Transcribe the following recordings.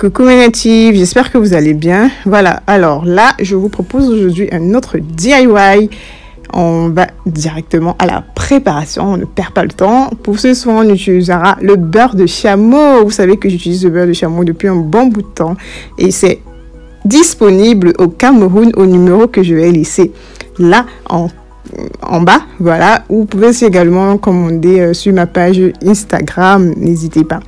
Coucou mes natifs, j'espère que vous allez bien. Voilà, alors là, je vous propose aujourd'hui un autre DIY. On va directement à la préparation, on ne perd pas le temps. Pour ce soir, on utilisera le beurre de chameau. Vous savez que j'utilise le beurre de chameau depuis un bon bout de temps. Et c'est disponible au Cameroun au numéro que je vais laisser là en bas. Voilà, vous pouvez aussi également commander sur ma page Instagram, n'hésitez pas.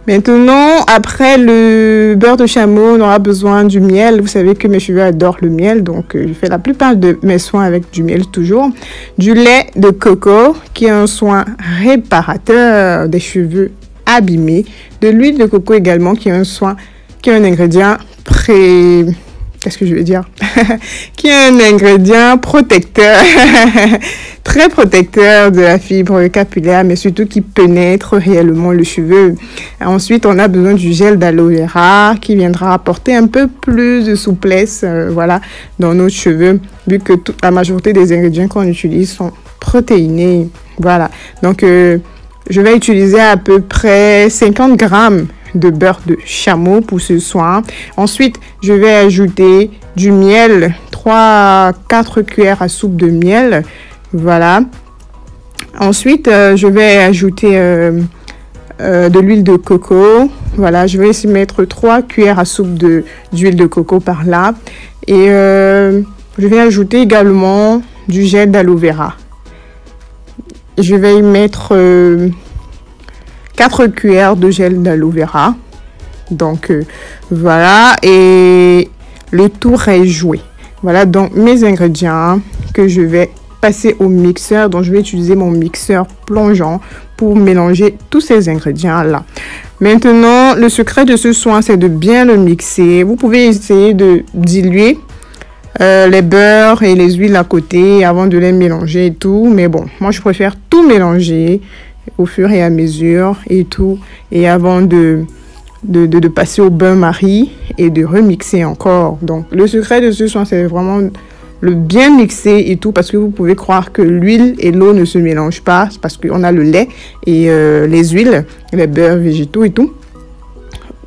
Maintenant, après le beurre de chameau, on aura besoin du miel. Vous savez que mes cheveux adorent le miel, donc je fais la plupart de mes soins avec du miel toujours. Du lait de coco, qui est un soin réparateur des cheveux abîmés. De l'huile de coco également, qui est un soin, qui est un ingrédient qu'est-ce que je veux dire qui est un ingrédient protecteur, très protecteur de la fibre capillaire, mais surtout qui pénètre réellement le cheveu. Ensuite, on a besoin du gel d'aloe vera qui viendra apporter un peu plus de souplesse voilà, dans nos cheveux, vu que la majorité des ingrédients qu'on utilise sont protéinés. Voilà, donc je vais utiliser à peu près 50 grammes de beurre de chameau pour ce soir. Ensuite, je vais ajouter du miel, 3 à 4 cuillères à soupe de miel. Voilà. Ensuite, je vais ajouter de l'huile de coco. Voilà, je vais ici mettre 3 cuillères à soupe d'huile de coco par là. Et je vais ajouter également du gel d'aloe vera. Je vais y mettre 4 cuillères de gel d'aloe vera. Donc, voilà. Et le tour est joué. Voilà donc mes ingrédients que je vais passer au mixeur. Donc, je vais utiliser mon mixeur plongeant pour mélanger tous ces ingrédients-là. Maintenant, le secret de ce soin, c'est de bien le mixer. Vous pouvez essayer de diluer les beurres et les huiles à côté avant de les mélanger et tout. Mais bon, moi, je préfère tout mélanger au fur et à mesure et tout, et avant de passer au bain-marie et de remixer encore. Donc le secret de ce soin, c'est vraiment le bien mixer et tout, parce que vous pouvez croire que l'huile et l'eau ne se mélangent pas, parce qu'on a le lait et les huiles, les beurres végétaux et tout.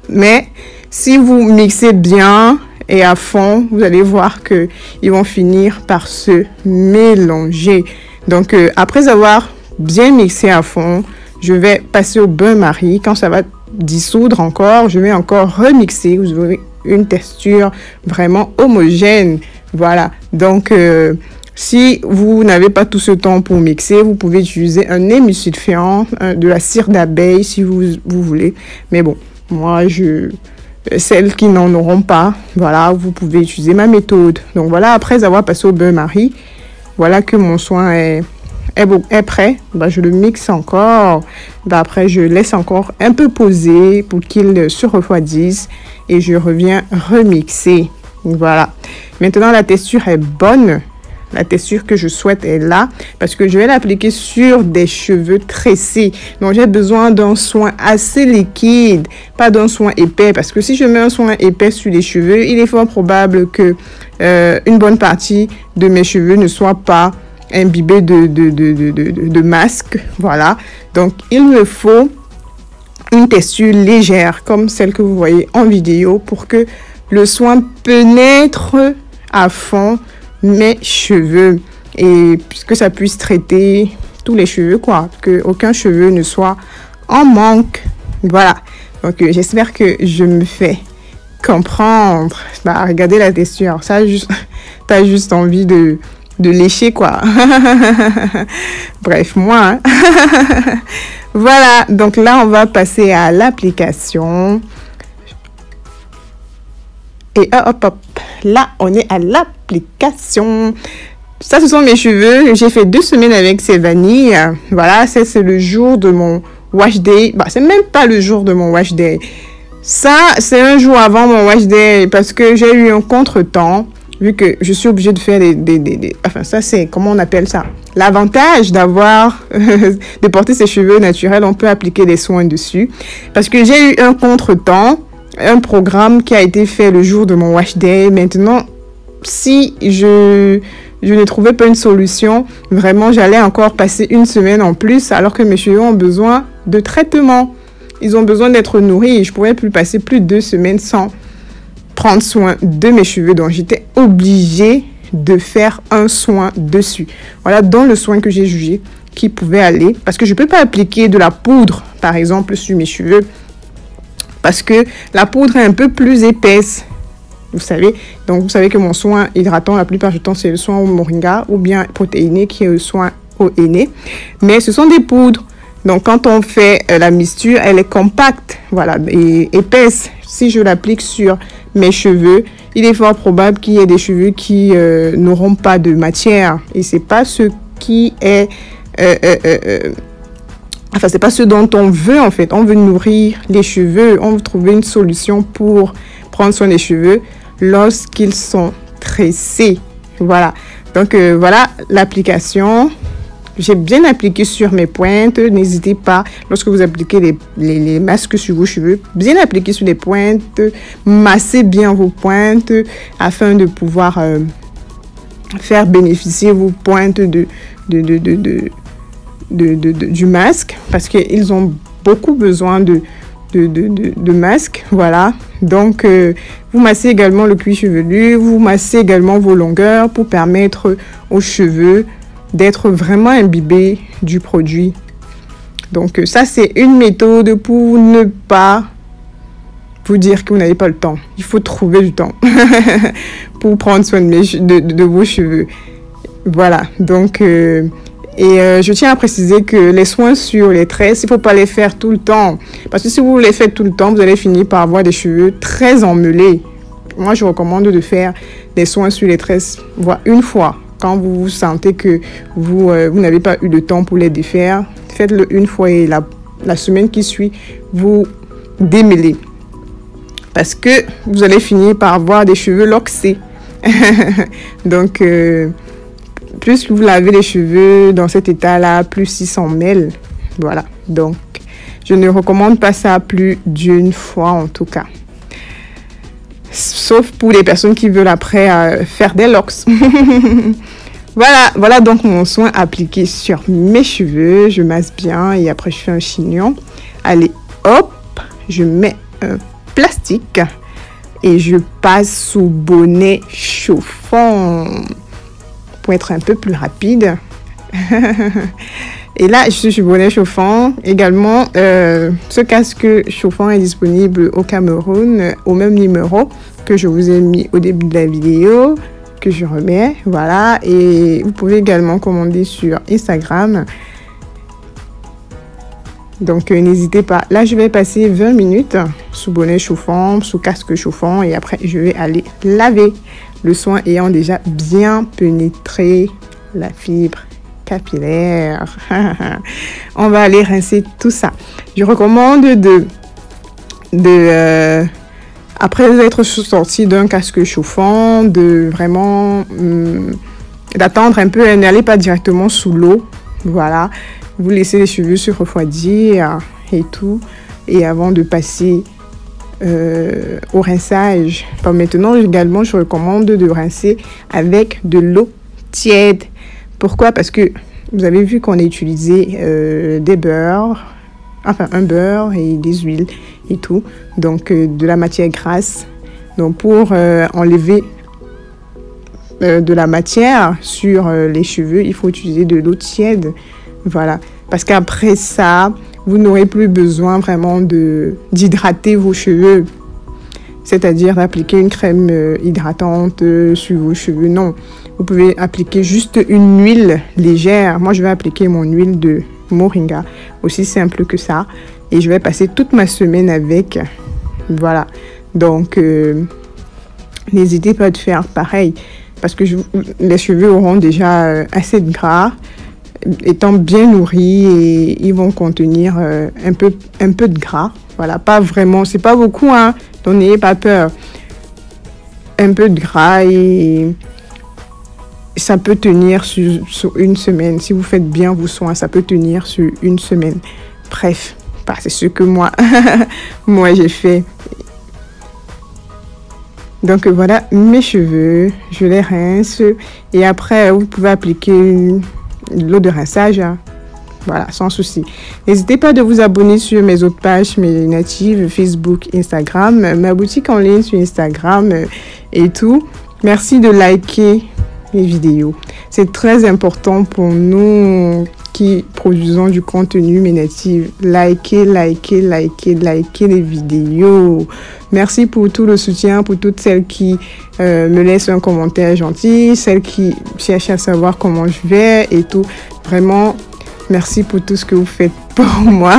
Mais si vous mixez bien et à fond, vous allez voir que ils vont finir par se mélanger. Donc après avoir bien mixé à fond, je vais passer au bain-marie. Quand ça va dissoudre encore, je vais encore remixer. Vous aurez une texture vraiment homogène. Voilà. Donc, si vous n'avez pas tout ce temps pour mixer, vous pouvez utiliser un émulsifiant, de la cire d'abeille si vous voulez. Mais bon, moi, celles qui n'en auront pas, voilà, vous pouvez utiliser ma méthode. Donc voilà, après avoir passé au bain-marie, voilà que mon soin est prêt. Bah, je le mixe encore. Bah, après, je laisse encore un peu poser pour qu'il se refroidisse et je reviens remixer. Voilà. Maintenant, la texture est bonne. La texture que je souhaite est là parce que je vais l'appliquer sur des cheveux tressés. Donc, j'ai besoin d'un soin assez liquide, pas d'un soin épais. Parce que si je mets un soin épais sur les cheveux, il est fort probable que une bonne partie de mes cheveux ne soit pas imbibé de masque. Voilà, donc il me faut une texture légère comme celle que vous voyez en vidéo pour que le soin pénètre à fond mes cheveux et puisque ça puisse traiter tous les cheveux, quoi, que aucun cheveu ne soit en manque. Voilà, donc j'espère que je me fais comprendre. Bah, regardez la texture, ça t'as juste envie de lécher, quoi. Bref, moi, hein. Voilà, donc là, on va passer à l'application. Et hop, là, on est à l'application. Ça, ce sont mes cheveux. J'ai fait 2 semaines avec ces vanilles. Voilà, c'est le jour de mon wash day. Bah, c'est même pas le jour de mon wash day. Ça, c'est un jour avant mon wash day parce que j'ai eu un contretemps. Vu que je suis obligée de faire enfin, ça, c'est, comment on appelle ça? L'avantage d'avoir, de porter ses cheveux naturels, on peut appliquer des soins dessus. Parce que j'ai eu un contretemps, un programme qui a été fait le jour de mon wash day. Maintenant, si je ne trouvais pas une solution, vraiment, j'allais encore passer 1 semaine en plus, alors que mes cheveux ont besoin de traitement. ils ont besoin d'être nourris. Je ne pouvais plus passer plus de 2 semaines sans prendre soin de mes cheveux. Donc, j'étais obligée de faire un soin dessus. Voilà, dans le soin que j'ai jugé qui pouvait aller. Parce que je ne peux pas appliquer de la poudre, par exemple, sur mes cheveux. Parce que la poudre est un peu plus épaisse. Vous savez, donc vous savez que mon soin hydratant, la plupart du temps, c'est le soin au moringa ou bien protéiné qui est le soin au henné. Mais ce sont des poudres. Donc, quand on fait la mixture, elle est compacte, voilà, et épaisse. Si je l'applique sur mes cheveux, il est fort probable qu'il y ait des cheveux qui n'auront pas de matière. Et c'est pas ce qui est... Enfin, c'est pas ce dont on veut, en fait. On veut nourrir les cheveux. On veut trouver une solution pour prendre soin des cheveux lorsqu'ils sont tressés. Voilà. Donc, voilà l'application. J'ai bien appliqué sur mes pointes. N'hésitez pas, lorsque vous appliquez les masques sur vos cheveux, bien appliquer sur les pointes. Massez bien vos pointes afin de pouvoir faire bénéficier vos pointes du masque. Parce qu'ils ont beaucoup besoin de masque, voilà. Donc, vous massez également le cuir chevelu, vous massez également vos longueurs pour permettre aux cheveux d'être vraiment imbibés du produit. Donc, ça, c'est une méthode pour ne pas vous dire que vous n'avez pas le temps. Il faut trouver du temps pour prendre soin de vos cheveux. Voilà, donc... je tiens à préciser que les soins sur les tresses, il ne faut pas les faire tout le temps. Parce que si vous les faites tout le temps, vous allez finir par avoir des cheveux très emmêlés. Moi, je recommande de faire des soins sur les tresses, voire une fois. Quand vous sentez que vous n'avez pas eu le temps pour les défaire, faites-le une fois et la semaine qui suit, vous démêlez. Parce que vous allez finir par avoir des cheveux loxés. Donc... plus vous lavez les cheveux dans cet état-là, plus ils s'en mêlent. Voilà. Donc, je ne recommande pas ça plus d'une fois en tout cas. Sauf pour les personnes qui veulent après faire des locks. Voilà donc mon soin appliqué sur mes cheveux. Je masse bien et après je fais un chignon. Allez, hop, je mets un plastique et je passe sous bonnet chauffant. Pour être un peu plus rapide. Et là, je suis sur bonnet chauffant. Également, ce casque chauffant est disponible au Cameroun, au même numéro que je vous ai mis au début de la vidéo, que je remets. Voilà. Et vous pouvez également commander sur Instagram. Donc, n'hésitez pas. Là, je vais passer 20 minutes sous bonnet chauffant, sous casque chauffant. Et après, je vais aller laver. Le soin ayant déjà bien pénétré la fibre capillaire. On va aller rincer tout ça. Je recommande après être sorti d'un casque chauffant, de vraiment d'attendre un peu. N'allez pas directement sous l'eau. Voilà. Vous laissez les cheveux se refroidir et tout. Et avant de passer au rinçage. Maintenant, également, je recommande de rincer avec de l'eau tiède. Pourquoi? Parce que vous avez vu qu'on a utilisé des beurres, enfin un beurre et des huiles et tout. Donc, de la matière grasse. Donc, pour enlever de la matière sur les cheveux, il faut utiliser de l'eau tiède. Voilà. Parce qu'après ça, vous n'aurez plus besoin vraiment d'hydrater vos cheveux. C'est-à-dire d'appliquer une crème hydratante sur vos cheveux. Non, vous pouvez appliquer juste une huile légère. Moi, je vais appliquer mon huile de moringa. Aussi simple que ça. Et je vais passer toute ma semaine avec. Voilà. Donc, n'hésitez pas à faire pareil. Parce que les cheveux auront déjà assez de gras. Étant bien nourris et ils vont contenir un peu de gras. Voilà, pas vraiment, c'est pas beaucoup, hein. Donc n'ayez pas peur. Un peu de gras et ça peut tenir sur une semaine. Si vous faites bien vos soins, ça peut tenir sur une semaine. Bref, c'est ce que moi j'ai fait. Donc voilà mes cheveux, je les rince et après vous pouvez appliquer l'eau de rinçage Voilà, sans souci. N'hésitez pas de vous abonner sur mes autres pages, mes natives, Facebook, Instagram, ma boutique en ligne sur Instagram et tout. Merci de liker mes vidéos. C'est très important pour nous qui produisons du contenu mes natives. Likez les vidéos. Merci pour tout le soutien, pour toutes celles qui me laissent un commentaire gentil, celles qui cherchent à savoir comment je vais et tout. Vraiment, merci pour tout ce que vous faites pour moi.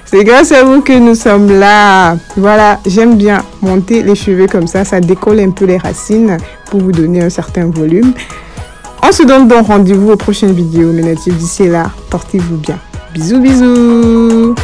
C'est grâce à vous que nous sommes là. Voilà, j'aime bien monter les cheveux comme ça. Ça décolle un peu les racines pour vous donner un certain volume. On se donne donc rendez-vous aux prochaines vidéos, mes natifs. D'ici là, portez-vous bien. Bisous, bisous.